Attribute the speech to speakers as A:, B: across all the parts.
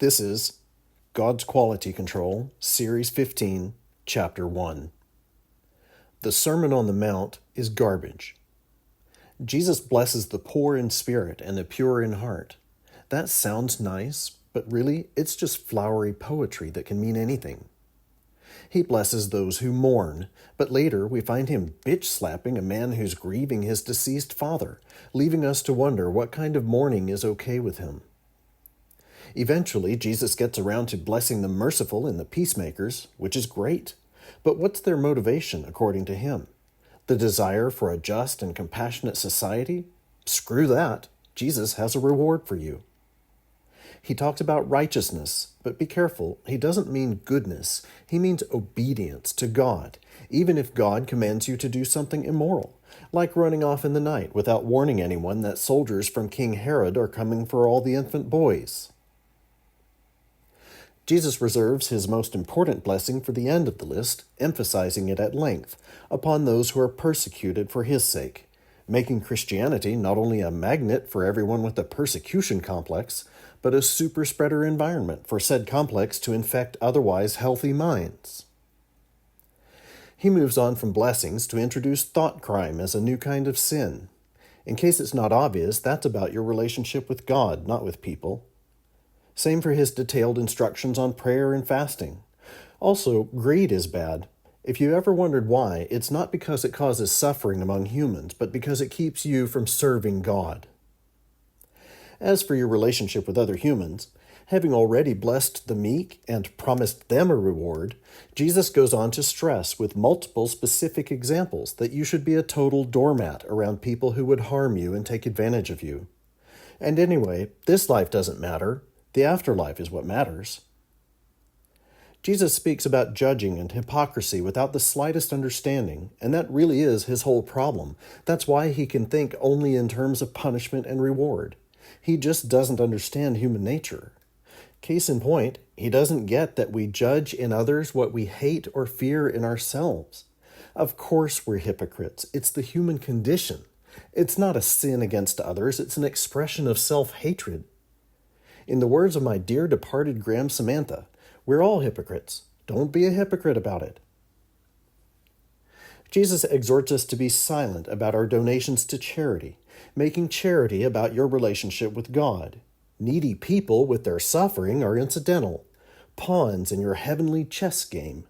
A: This is God's Quality Control, Series 15, Chapter 1. The Sermon on the Mount is garbage. Jesus blesses the poor in spirit and the pure in heart. That sounds nice, but really, it's just flowery poetry that can mean anything. He blesses those who mourn, but later we find him bitch-slapping a man who's grieving his deceased father, leaving us to wonder what kind of mourning is okay with him. Eventually, Jesus gets around to blessing the merciful and the peacemakers, which is great. But what's their motivation, according to him? The desire for a just and compassionate society? Screw that. Jesus has a reward for you. He talks about righteousness, but be careful, he doesn't mean goodness. He means obedience to God, even if God commands you to do something immoral, like running off in the night without warning anyone that soldiers from King Herod are coming for all the infant boys. Jesus reserves his most important blessing for the end of the list, emphasizing it at length upon those who are persecuted for his sake, making Christianity not only a magnet for everyone with a persecution complex, but a super-spreader environment for said complex to infect otherwise healthy minds. He moves on from blessings to introduce thought crime as a new kind of sin. In case it's not obvious, that's about your relationship with God, not with people. Same for his detailed instructions on prayer and fasting. Also, greed is bad. If you ever wondered why, it's not because it causes suffering among humans, but because it keeps you from serving God. As for your relationship with other humans, having already blessed the meek and promised them a reward, Jesus goes on to stress with multiple specific examples that you should be a total doormat around people who would harm you and take advantage of you. And anyway, this life doesn't matter. The afterlife is what matters. Jesus speaks about judging and hypocrisy without the slightest understanding, and that really is his whole problem. That's why he can think only in terms of punishment and reward. He just doesn't understand human nature. Case in point, he doesn't get that we judge in others what we hate or fear in ourselves. Of course we're hypocrites. It's the human condition. It's not a sin against others. It's an expression of self-hatred. In the words of my dear departed Graham Samantha, we're all hypocrites. Don't be a hypocrite about it. Jesus exhorts us to be silent about our donations to charity, making charity about your relationship with God. Needy people with their suffering are incidental, pawns in your heavenly chess game.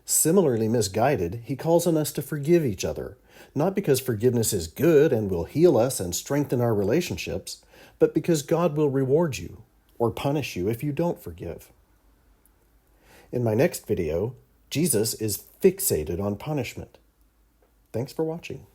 A: Similarly misguided, he calls on us to forgive each other, not because forgiveness is good and will heal us and strengthen our relationships, but because God will reward you or punish you if you don't forgive. In my next video, Jesus is fixated on punishment. Thanks for watching.